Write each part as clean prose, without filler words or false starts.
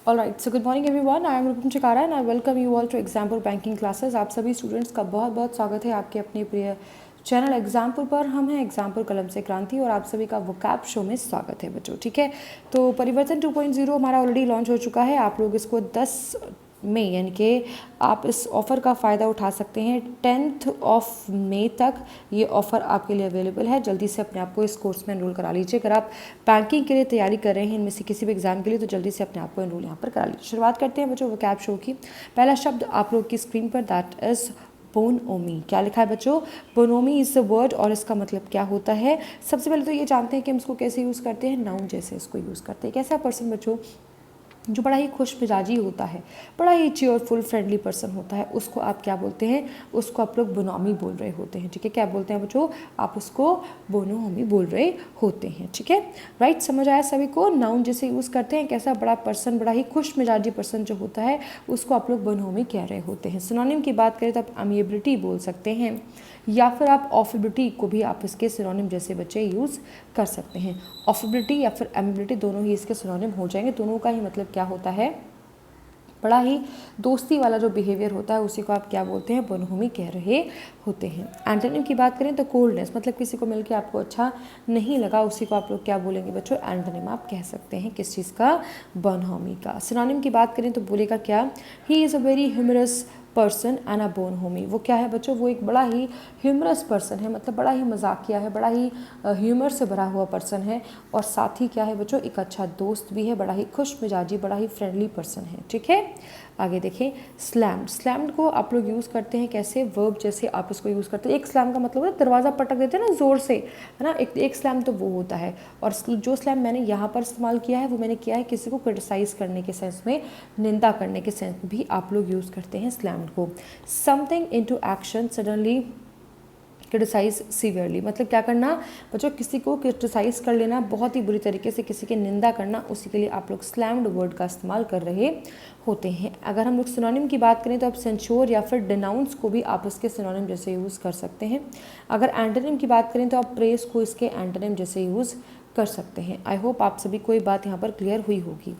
All right, so good morning everyone, I am Rupam Chikara and I welcome you all to example banking classes. आप सभी students का बहुत बहुत स्वागत है आपके अपने प्रिय चैनल एग्जाम्पल पर। हम हैं एग्जाम्पल कलम से क्रांति और आप सभी का वोकैब शो में स्वागत है बच्चों। ठीक है, तो परिवर्तन 2.0 हमारा ऑलरेडी लॉन्च हो चुका है। आप लोग इसको 10 मई यानी कि आप इस ऑफ़र का फ़ायदा उठा सकते हैं। 10th ऑफ मई तक ये ऑफ़र आपके लिए अवेलेबल है। जल्दी से अपने आप को इस कोर्स में एनरोल करा लीजिए। अगर आप बैंकिंग के लिए तैयारी कर रहे हैं इनमें से किसी भी एग्जाम के लिए, तो जल्दी से अपने आप को एनरोल यहाँ पर करा लीजिए। शुरुआत करते हैं बच्चों वोकैब शो की। पहला शब्द आप लोग की स्क्रीन पर, दैट इज़ बोनोमी। क्या लिखा है बच्चों? बोनोमी इज़ द वर्ड और इसका मतलब क्या होता है। सबसे पहले तो ये जानते हैं कि हम इसको कैसे यूज़ करते हैं। नाउन जैसे इसको यूज़ करते हैं। कैसा पर्सन बच्चों? जो बड़ा ही खुश मिजाजी होता है, बड़ा ही चेयरफुल फ्रेंडली पर्सन होता है, उसको आप क्या बोलते हैं? उसको आप लोग बोनोमी बोल रहे होते हैं। ठीक है, क्या बोलते हैं बच्चों? आप उसको बोनोमी बोल रहे होते हैं। ठीक है, राइट, समझ आया सभी को? नाउन जैसे यूज़ करते हैं। कैसा बड़ा पर्सन, बड़ा ही खुश मिजाजी पर्सन जो होता है उसको आप लोग बोनोमी कह रहे होते हैं। सिनोनिम की बात करें तो आप अमिएबिलिटी बोल सकते हैं, या फिर आप ऑफेबिलिटी को भी आप इसके सिनोनिम जैसे बच्चे यूज़ कर सकते हैं। ऑफेबिलिटी या फिर एमिबिलिटी दोनों ही इसके सिनोनिम हो जाएंगे। दोनों का ही मतलब क्या होता है? बड़ा ही दोस्ती वाला जो बिहेवियर होता है उसी को आप क्या बोलते हैं? बोनहोमी कह रहे होते हैं। एंटोनिम की बात करें तो कोल्डनेस, मतलब किसी को मिलकर आपको अच्छा नहीं लगा, उसी को आप लोग क्या बोलेंगे बच्चों? एंटोनिम आप कह सकते हैं। किस चीज़ का? बोनहोमी का। सिनोनिम की बात करें तो बोलेगा क्या? He is a very humorous person and अ बोनहोमी। वो क्या है बच्चों? वो एक बड़ा ही ह्यूमरस पर्सन है, मतलब बड़ा ही मजाकिया है, बड़ा ही ह्यूमर से भरा हुआ पर्सन है, और साथ ही क्या है बच्चों? एक अच्छा दोस्त भी है, बड़ा ही खुश मिजाजी, बड़ा ही फ्रेंडली पर्सन है। ठीक है, आगे देखें। स्लैम्ड, स्लैम्ड को आप लोग यूज़ करते हैं कैसे? वर्ब जैसे आप इसको यूज़ करते हैं। एक स्लैम का मतलब है दरवाज़ा पटक देते हैं ना ज़ोर से, है ना। एक स्लैम तो वो होता है, और जो स्लैम मैंने यहाँ पर इस्तेमाल किया है वो मैंने किया है किसी को क्रिटिसाइज़ करने के सेंस में, निंदा करने के सेंस में भी आप लोग यूज़ करते हैं स्लैम्ड को। Something into action suddenly criticise severely, मतलब क्या करना बच्चों? किसी को क्रिटिसाइज कर लेना, बहुत ही बुरी तरीके से किसी की निंदा करना, उसी के लिए आप लोग स्लैम्ड वर्ड का इस्तेमाल कर रहे होते हैं। अगर हम लोग सिनोनिम की बात करें तो आप सेंश्योर या फिर डिनाउंस को भी आप इसके सिनोनिम जैसे यूज़ कर सकते हैं। अगर एंटोनिम की बात करें तो आप प्रेस को इसके एंटोनिम जैसे यूज़ कर सकते हैं। आई होप आप सभी को ये बात यहाँ पर क्लियर हुई होगी।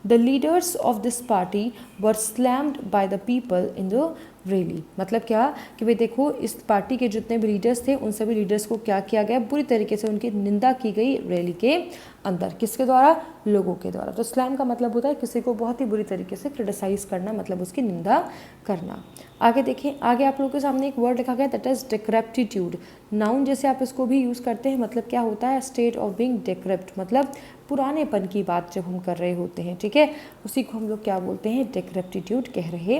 The leaders of this party were slammed by the people in the rally, मतलब क्या कि भाई देखो, इस पार्टी के जितने भी लीडर्स थे उन सभी लीडर्स को क्या किया गया? बुरी तरीके से उनकी निंदा की गई रैली के अंदर। किसके द्वारा? लोगों के द्वारा। तो स्लैम का मतलब होता है किसी को बहुत ही बुरी तरीके से क्रिटिसाइज करना, मतलब उसकी निंदा करना। आगे देखें, आगे आप लोगों के सामने एक वर्ड लिखा गया, दैट इज डिक्रेप्टिट्यूड। नाउन जैसे आप इसको भी यूज़ करते हैं, मतलब क्या होता है? स्टेट ऑफ बीइंग डिक्रेप्ट, मतलब पुरानेपन की बात जब हम कर रहे होते हैं। ठीक है, उसी को हम लोग क्या बोलते हैं? डिक्रेप्टिट्यूड कह रहे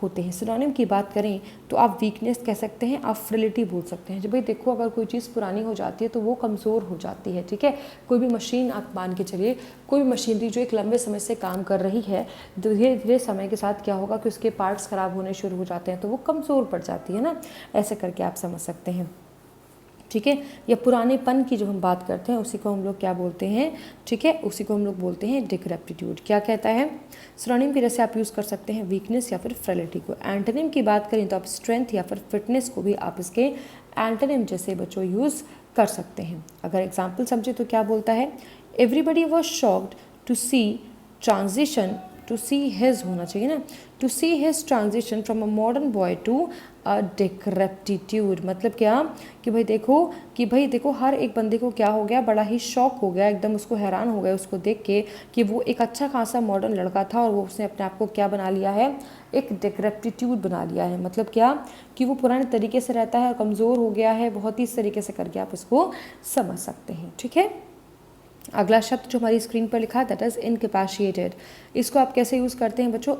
होते हैं। सिनोनिम की बात करें तो आप वीकनेस कह सकते हैं, आप फ्रिलिटी बोल सकते हैं। जब भाई देखो, अगर कोई चीज़ पुरानी हो जाती है तो वो कमज़ोर हो जाती है। ठीक है, कोई भी मशीन आप मान के चलिए, कोई भी मशीनरी जो एक लंबे समय से काम कर रही है, धीरे धीरे समय के साथ क्या होगा कि उसके पार्ट्स ख़राब होने शुरू हो जाते हैं, तो वो कमज़ोर पड़ जाती है ना। ऐसे करके आप समझ सकते हैं। ठीक है, या पुरानेपन की जो हम बात करते हैं उसी को हम लोग क्या बोलते हैं? ठीक है, उसी को हम लोग बोलते हैं डिक्रेप्टिट्यूड। क्या कहता है? सिनोनिम की जैसे आप यूज़ कर सकते हैं वीकनेस या फिर फ्रेलिटी को। एंटोनिम की बात करें तो आप स्ट्रेंथ या फिर फिटनेस को भी आप इसके एंटोनिम जैसे बच्चों यूज़ कर सकते हैं। अगर एग्जाम्पल समझे तो क्या बोलता है? Everybody was shocked to see transition, to see his होना चाहिए ना, to see his transition from a modern boy to a decrepitude. मतलब क्या कि भाई देखो हर एक बंदे को क्या हो गया? बड़ा ही शॉक हो गया, एकदम उसको हैरान हो गया उसको देख के कि वो एक अच्छा खासा मॉडर्न लड़का था और वो उसने अपने आप को क्या बना लिया है? एक डिक्रेप्टिट्यूड बना लिया है। मतलब क्या कि वो पुराने तरीके से रहता है और कमज़ोर हो गया है। बहुत ही इस तरीके से करके आप इसको समझ सकते हैं। ठीक है, अगला शब्द जो हमारी स्क्रीन पर लिखा है, दैट इज़ इनकैपेसिटेड। इसको आप कैसे यूज़ करते हैं बच्चों?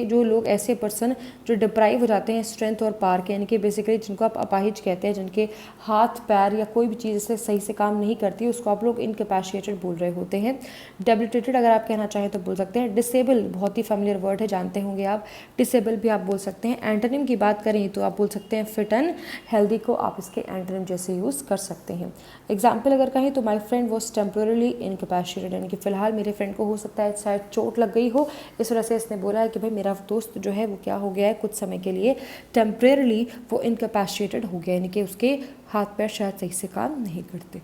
जो लोग ऐसे पर्सन जो डिप्राइव हो जाते हैं स्ट्रेंथ और पावर के, यानी कि बेसिकली जिनको आप अपाहिज कहते हैं, जिनके हाथ पैर या कोई भी चीज़ से सही से काम नहीं करती, उसको आप लोग इनकैपेसिटेड बोल रहे होते हैं। डेबिलिटेटेड अगर आप कहना चाहें तो बोल सकते हैं। डिसेबल बहुत ही फेमिलियर वर्ड है, जानते होंगे आप, डिसेबल भी आप बोल सकते हैं। एंटोनिम की बात करें तो आप बोल सकते हैं फिट एंड हेल्दी को आप इसके एंटोनिम जैसे यूज़ कर सकते हैं। एग्जाम्पल अगर कहें तो my friend was temporarily incapacitated, यानी कि फिलहाल मेरे फ्रेंड को हो सकता है शायद चोट लग गई हो, इस वजह से इसने बोला है कि भाई मेरा दोस्त जो है वो क्या हो गया है? कुछ समय के लिए टेम्परेरली वो इनकैपेसिटेड हो गया, यानी कि उसके हाथ पैर शायद सही से काम नहीं करते।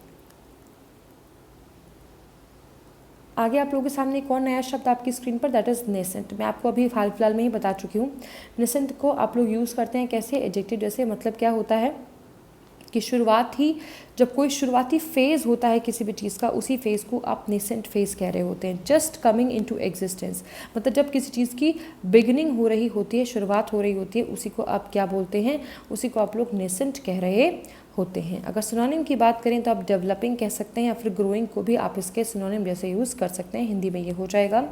आगे आप लोगों के सामने एक और नया शब्द आपकी स्क्रीन पर, दैट इज़ नेसेंट। मैं आपको अभी हाल फिलहाल में ही बता चुकी हूँ। नेसेंट को आप लोग यूज़ करते हैं कैसे, एडजेक्टिव जैसे। मतलब क्या होता है कि शुरुआत ही, जब कोई शुरुआती फेज़ होता है किसी भी चीज़ का, उसी फेज़ को आप नेसेंट फेज़ कह रहे होते हैं। जस्ट कमिंग इनटू एग्जिस्टेंस, मतलब जब किसी चीज़ की बिगिनिंग हो रही होती है, शुरुआत हो रही होती है, उसी को आप क्या बोलते हैं, उसी को आप लोग नेसेंट कह रहे होते हैं। अगर सिनोनिम की बात करें तो आप डेवलपिंग कह सकते हैं, या फिर ग्रोइंग को भी आप इसके सिनोनिम जैसे यूज़ कर सकते हैं, हिंदी में ये हो जाएगा।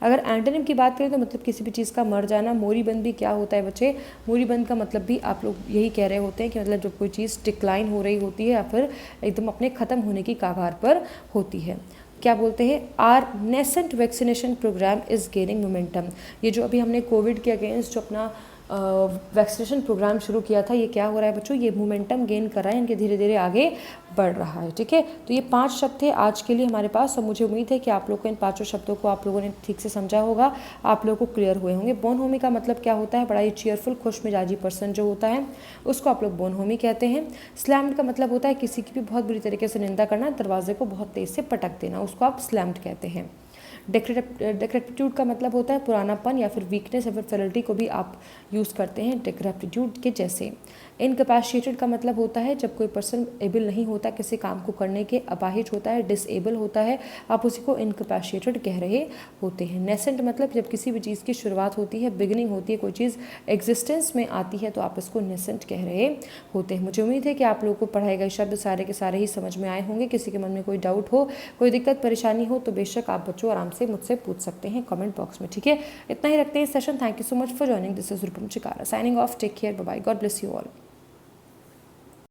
अगर एंटोनिम की बात करें तो मतलब किसी भी चीज़ का मर जाना। मोरीबंद भी क्या होता है बच्चे, मोरीबंद का मतलब भी आप लोग यही कह रहे होते हैं कि मतलब जब कोई चीज़ डिक्लाइन हो रही होती है या फिर एकदम अपने ख़त्म होने की कगार पर होती है। क्या बोलते हैं, our nascent vaccination programme is gaining momentum. ये जो अभी हमने कोविड के अगेंस्ट जो अपना वैक्सीनेशन प्रोग्राम शुरू किया था, ये क्या हो रहा है बच्चों, ये मोमेंटम गेन कर रहा है, इनके धीरे धीरे आगे बढ़ रहा है। ठीक है, तो ये 5 शब्द थे आज के लिए हमारे पास, और मुझे उम्मीद है कि आप लोग को इन 5 शब्दों को आप लोगों ने ठीक से समझा होगा, आप लोगों को क्लियर हुए होंगे। बोनहोमी का मतलब क्या होता है, बड़ा ही चीयरफुल खुश मिजाजी पर्सन जो होता है उसको आप लोग बोनहोमी कहते हैं। स्लैम्ड का मतलब होता है किसी की भी बहुत बुरी तरीके से निंदा करना, दरवाजे को बहुत तेज़ से पटक देना, उसको आप स्लैम्ड कहते हैं। डेक्रेपिट्यूड का मतलब होता है पुरानापन या फिर वीकनेस या फिर फेलिटी को भी आप यूज़ करते हैं डेक्रेपिट्यूड के जैसे। इनकैपेसिटेटेड का मतलब होता है जब कोई पर्सन एबल नहीं होता किसी काम को करने के, अपाहिज होता है, डिसेबल होता है, आप उसी को इनकैपेसिटेटेड कह रहे होते हैं। नेसेंट मतलब जब किसी भी चीज़ की शुरुआत होती है, बिगिनिंग होती है, कोई चीज़ एग्जिस्टेंस में आती है, तो आप इसको नेसेंट कह रहे होते हैं। मुझे उम्मीद है कि आप लोगों को पढ़ाए गए शब्द सारे के सारे ही समझ में आए होंगे। किसी के मन में कोई डाउट हो, कोई दिक्कत परेशानी हो तो बेशक आप बच्चों आराम से मुझसे पूछ सकते हैं कमेंट बॉक्स में। ठीक है, इतना ही रखते हैं इस session. Thank you so much for joining. This is Rupam Chikara signing off. Take care, bye bye, God bless you all.